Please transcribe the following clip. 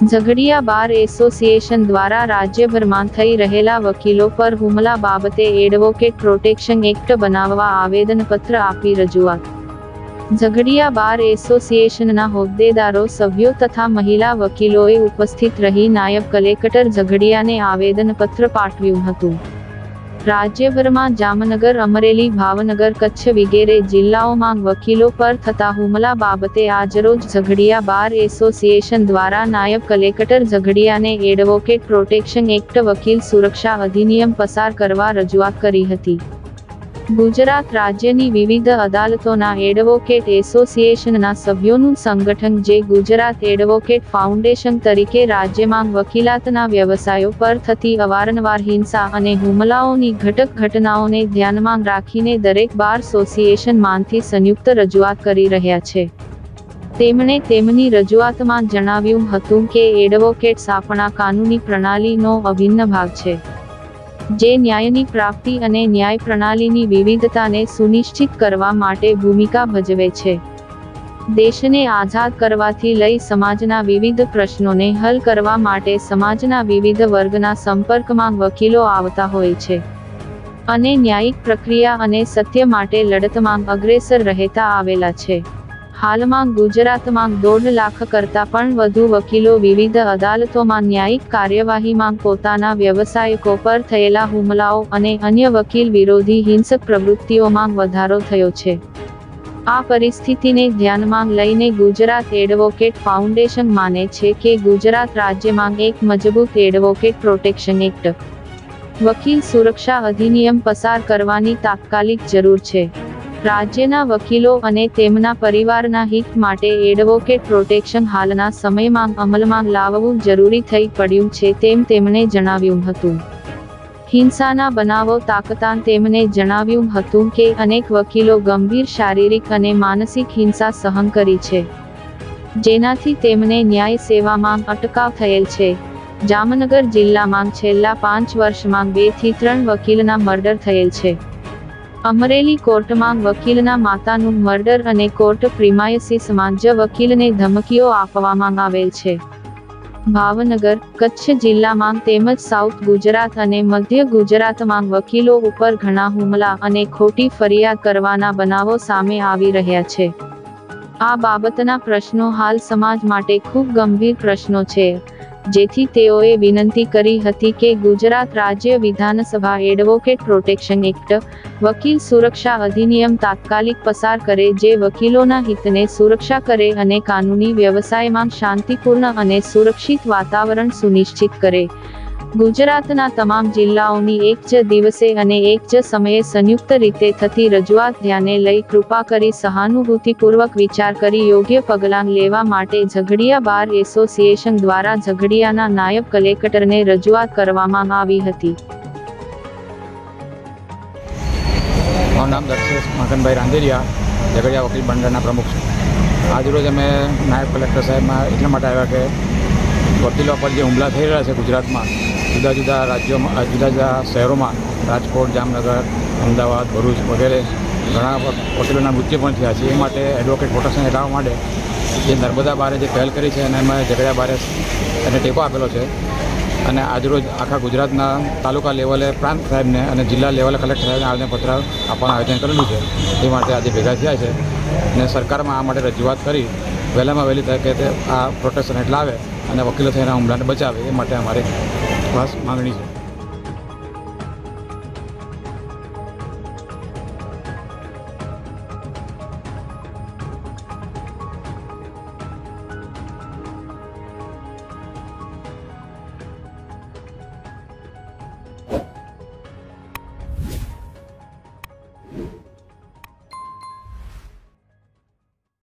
Jhagadia bar association દ્વારા રાજ્યભરમાં થઈ રહેલા વકીલો પર હુમલા બાબતે એડવોકેટ પ્રોટેક્શન એક્ટ બનાવવા આવેદનપત્ર આપી રજૂઆત. ઝઘડિયા બાર એસોસિએશનના હોદ્દેદારો, સભ્યો તથા મહિલા વકીલોએ ઉપસ્થિત રહી નાયબ કલેક્ટર ઝઘડિયાને આવેદનપત્ર પાઠવ્યું હતું. રાજ્યભરમાં જામનગર, અમરેલી, ભાવનગર, કચ્છ વગેરે જિલ્લાઓમાં વકીલો પર થતા હુમલા બાબતે આજરોજ ઝઘડિયા બાર એસોસિએશન દ્વારા નાયબ કલેક્ટર ઝઘડિયાને એડવોકેટ પ્રોટેક્શન એક્ટ વકીલ સુરક્ષા અધિનિયમ પસાર કરવા રજૂઆત કરી હતી. ગુજરાત રાજ્યની વિવિધ અદાલતોના એડવોકેટ એસોસિએશનના સભ્યોનું સંગઠન, જે ગુજરાત એડવોકેટ ફાઉન્ડેશન તરીકે રાજ્યમાં વકીલાતના વ્યવસાયો પર થતી અવારનવાર હિંસા અને હુમલાઓની ઘટનાઓને ધ્યાનમાં રાખીને દરેક બાર એસોસિએશનમાંથી સંયુક્ત રજૂઆત કરી રહ્યા છે. તેમણે તેમની રજૂઆતમાં જણાવ્યું હતું કે એડવોકેટ્સ આપણા કાનૂની પ્રણાલીનો અભિન્ન ભાગ છે, જે ન્યાયની પ્રાપ્તિ અને ન્યાય પ્રણાલીની વિવિધતાને સુનિશ્ચિત કરવા માટે ભૂમિકા ભજવે છે. દેશને આઝાદ કરવાથી લઈ સમાજના વિવિધ પ્રશ્નોને હલ કરવા માટે સમાજના વિવિધ વર્ગના સંપર્કમાં વકીલો આવતા હોય છે અને ન્યાયિક પ્રક્રિયા અને સત્ય માટે લડતમાં અગ્રેસર રહેતા આવેલા છે. હાલમાં ગુજરાતમાં 1.5 લાખ કરતાં પણ વધુ વકીલો વિવિધ અદાલતોમાં ન્યાયિક કાર્યવાહીમાં પોતાના વ્યવસાયકો પર થયેલા હુમલાઓ અને અન્ય વકીલ વિરોધી હિંસક પ્રવૃત્તિઓમાં વધારો થયો છે. આ પરિસ્થિતિને ધ્યાનમાં લઈને ગુજરાત એડવોકેટ ફાઉન્ડેશન માને છે કે ગુજરાત રાજ્યમાં એક મજબૂત એડવોકેટ પ્રોટેક્શન એક્ટ, વકીલ સુરક્ષા અધિનિયમ પસાર કરવાની તાત્કાલિક જરૂર છે. રાજ્યના વકીલો અને તેમના પરિવારના હિત માટે એડવોકેટ પ્રોટેક્શન હાલના સમયમાં અમલમાં લાવવું જરૂરી થઈ પડ્યું છે તેમ તેમણે જણાવ્યું હતું. હિંસાના બનાવો તાકતા તેમણે જણાવ્યું હતું કે અનેક વકીલો ગંભીર શારીરિક અને માનસિક હિંસા સહન કરી છે, જેનાથી તેમને ન્યાય સેવામાં અટકાવ થયેલ છે. જામનગર જિલ્લામાં છેલ્લા 5 વર્ષમાં 2 થી 3 વકીલના મર્ડર થયેલ છે. અમરેલી કોર્ટમાં વકીલના માતાનું મર્ડર અને કોર્ટ પ્રિમાઇસીસમાં જ વકીલને ધમકીઓ આપવામાં આવેલ છે. ભાવનગર, કચ્છ જિલ્લામાં તેમજ સાઉથ ગુજરાત અને મધ્ય ગુજરાતમાં વકીલો ઉપર ઘણા હુમલા અને ખોટી ફરિયાદ કરવાના બનાવો સામે આવી રહ્યા છે. આ બાબતના પ્રશ્નો હાલ સમાજ માટે ખૂબ ગંભીર પ્રશ્નો છે, જેથી તેઓએ વિનંતી કરી હતી કે ગુજરાત રાજ્ય વિધાનસભા એડવોકેટ પ્રોટેક્શન એક્ટ, વકીલ સુરક્ષા અધિનિયમ તાત્કાલિક પસાર કરે, જે વકીલોના હિતને સુરક્ષા કરે અને કાનૂની વ્યવસાયમાં શાંતિપૂર્ણ અને સુરક્ષિત વાતાવરણ સુનિશ્ચિત કરે. ગુજરાતના તમામ જિલ્લાઓની એક જ દિવસે અને એક જ સમયે સંયુક્ત રીતે થતી રજૂઆત ધ્યાને લઈ કૃપા કરી સહાનુભૂતિપૂર્વક વિચાર કરી યોગ્ય પગલાં લેવા માટે ઝઘડિયા બાર એસોસિએશન દ્વારા ઝઘડિયાના નાયબ કલેક્ટરને રજૂઆત કરવામાં આવી હતી. મારું નામ દક્ષેશ મગનભાઈ રાંદેરિયા, ઝઘડિયા વકીલ મંડળના પ્રમુખ છું. આજરોજ અમે નાયબ કલેક્ટર સાહેબમાં એટલા માટે આવ્યા કે વકીલો પર જે હુમલા થઈ રહ્યા છે ગુજરાતમાં, જુદા જુદા રાજ્યોમાં, જુદા જુદા શહેરોમાં, રાજકોટ, જામનગર, અમદાવાદ, ભરૂચ વગેરે ઘણા વકીલોના મૃત્યુ પણ થયા છે. એ માટે એડવોકેટ પ્રોટેક્શન લાવવા માટે જે નર્મદા બારે જે પહેલ કરી છે અને એમાં ઝઘડિયા બારે એને ટેકો આપેલો છે. અને આજરોજ આખા ગુજરાતના તાલુકા લેવલે પ્રાંત સાહેબને અને જિલ્લા લેવલે કલેક્ટર સાહેબને આવેદનપત્ર આપવાનું આયોજન કરેલું છે. એ માટે આજે ભેગા થયા છે અને સરકારમાં આ માટે રજૂઆત કરી વહેલામાં વહેલી તકે તે આ પ્રોટેક્શન હેઠળ આવે અને વકીલો થઈને હુમલાને બચાવે, એ માટે અમારી ખાસ માંગણી છે.